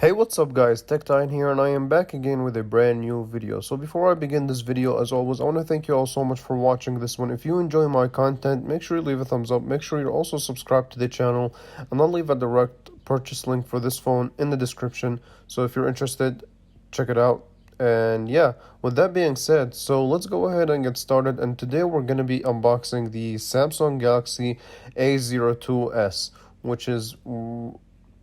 Hey, what's up guys, TechTitan here, and I am back again with a brand new video. So before I begin this video, as always, I want to thank you all so much for watching this one. If you enjoy my content, make sure you leave a thumbs up, make sure you also subscribe to the channel, and I'll leave a direct purchase link for this phone in the description. So if you're interested, check it out. And yeah, with that being said, so let's go ahead and get started. And today we're going to be unboxing the Samsung Galaxy A02s, which is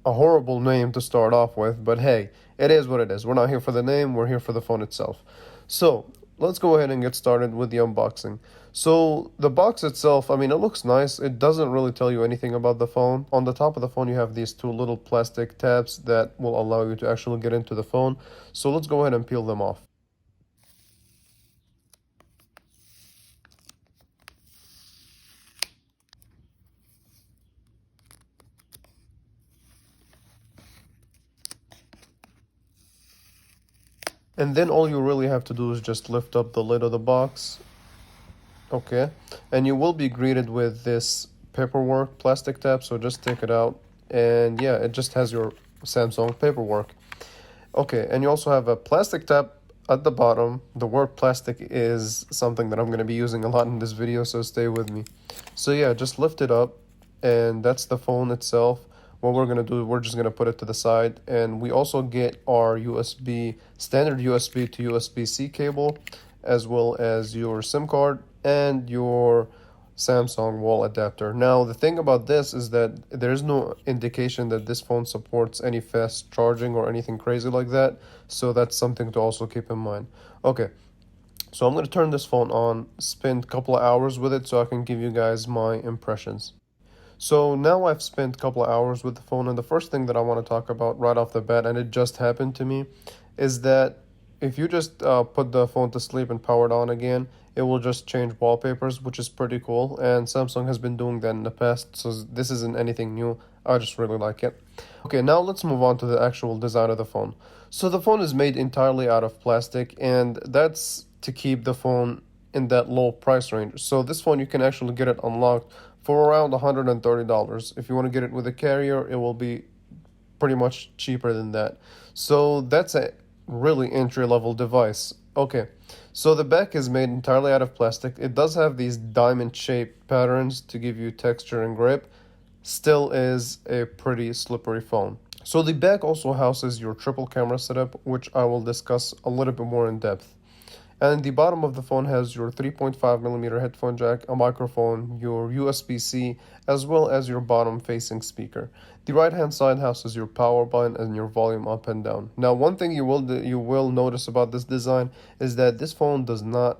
a horrible name to start off with, but hey, it is what it is. We're not here for the name, we're here for the phone itself. So let's go ahead and get started with the unboxing. So the box itself, I mean, it looks nice. It doesn't really tell you anything about the phone. On the top of the phone, you have these two little plastic tabs that will allow you to actually get into the phone. So let's go ahead and peel them off. And then all you really have to do is just lift up the lid of the box. Okay. And you will be greeted with this paperwork plastic tab. So just take it out. And yeah, it just has your Samsung paperwork. Okay. And you also have a plastic tab at the bottom. The word plastic is something that I'm going to be using a lot in this video, so stay with me. So yeah, just lift it up. And that's the phone itself. What we're going to do, we're just going to put it to the side, and we also get our standard USB to USB-C cable, as well as your SIM card and your Samsung wall adapter. Now, the thing about this is that there's no indication that this phone supports any fast charging or anything crazy like that, so that's something to also keep in mind. Okay, so I'm going to turn this phone on, spend a couple of hours with it so I can give you guys my impressions. So now I've spent a couple of hours with the phone, and the first thing that I want to talk about right off the bat, and it just happened to me, is that if you just put the phone to sleep and power it on again, it will just change wallpapers, which is pretty cool, and Samsung has been doing that in the past, so this isn't anything new. I just really like it. Okay, now let's move on to the actual design of the phone. So the phone is made entirely out of plastic, and that's to keep the phone in that low price range. So this phone, you can actually get it unlocked for around $130. If you want to get it with a carrier, it will be pretty much cheaper than that. So that's a really entry-level device. Okay, so the back is made entirely out of plastic. It does have these diamond-shaped patterns to give you texture and grip. Still is a pretty slippery phone. So the back also houses your triple camera setup, which I will discuss a little bit more in depth. And the bottom of the phone has your 3.5mm headphone jack, a microphone, your USB-C, as well as your bottom-facing speaker. The right-hand side houses your power button and your volume up and down. Now, one thing you will notice about this design is that this phone does not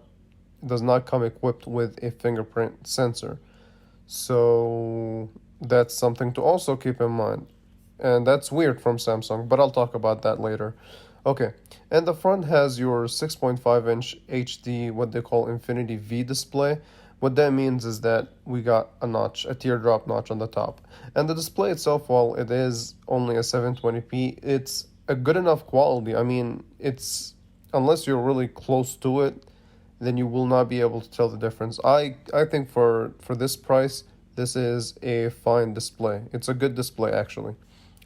come equipped with a fingerprint sensor. So that's something to also keep in mind. And that's weird from Samsung, but I'll talk about that later. Okay, and the front has your 6.5-inch HD, what they call Infinity V display. What that means is that we got a teardrop notch on the top. And the display itself, while it is only a 720p, it's a good enough quality. I mean, unless you're really close to it, then you will not be able to tell the difference. I think for this price, this is a fine display. It's a good display, actually.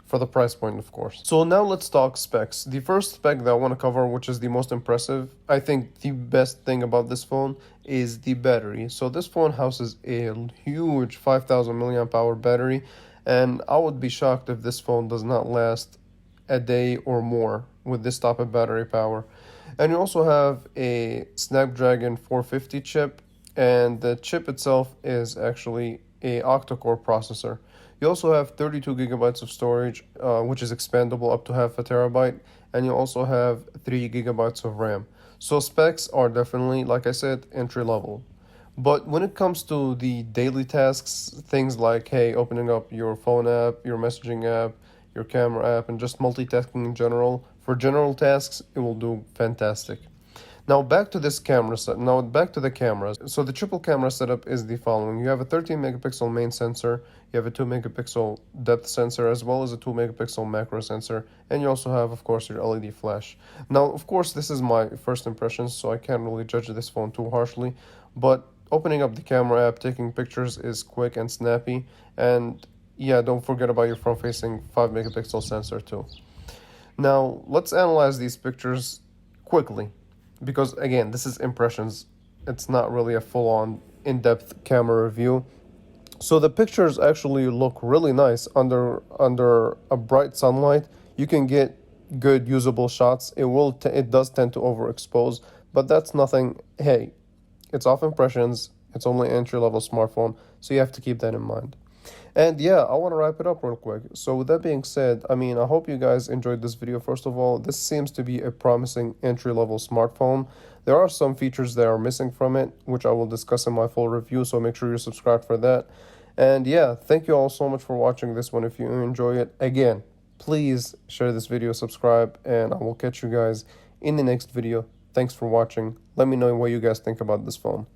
For the price point, of course. So now let's talk specs. The first spec that I want to cover, which is the most impressive, I think the best thing about this phone is the battery. So this phone houses a huge 5000 milliamp hour battery, and I would be shocked if this phone does not last a day or more with this type of battery power. And you also have a Snapdragon 450 chip, and the chip itself is actually a octa-core processor. You also have 32 gigabytes of storage, which is expandable up to half a terabyte, and you also have 3 gigabytes of RAM. So specs are definitely, like I said, entry level. But when it comes to the daily tasks, things like, hey, opening up your phone app, your messaging app, your camera app, and just multitasking in general, for general tasks, it will do fantastic. Now back to this camera set. Now back to the cameras. So the triple camera setup is the following. You have a 13 megapixel main sensor, you have a 2 megapixel depth sensor, as well as a 2 megapixel macro sensor, and you also have, of course, your LED flash. Now, of course, this is my first impressions, so I can't really judge this phone too harshly, but opening up the camera app, taking pictures is quick and snappy, and yeah, don't forget about your front-facing 5 megapixel sensor too. Now, let's analyze these pictures quickly because, again, this is impressions. It's not really a full-on in-depth camera review. So the pictures actually look really nice under a bright sunlight. You can get good usable shots. It does tend to overexpose, but that's nothing. Hey, it's off impressions. It's only an entry-level smartphone, so you have to keep that in mind. And yeah, I want to wrap it up real quick. So with that being said, I mean, I hope you guys enjoyed this video. First of all, this seems to be a promising entry-level smartphone. There are some features that are missing from it, which I will discuss in my full review, so make sure you're subscribed for that. And yeah, thank you all so much for watching this one. If you enjoy it, again, please share this video, subscribe, and I will catch you guys in the next video. Thanks for watching. Let me know what you guys think about this phone.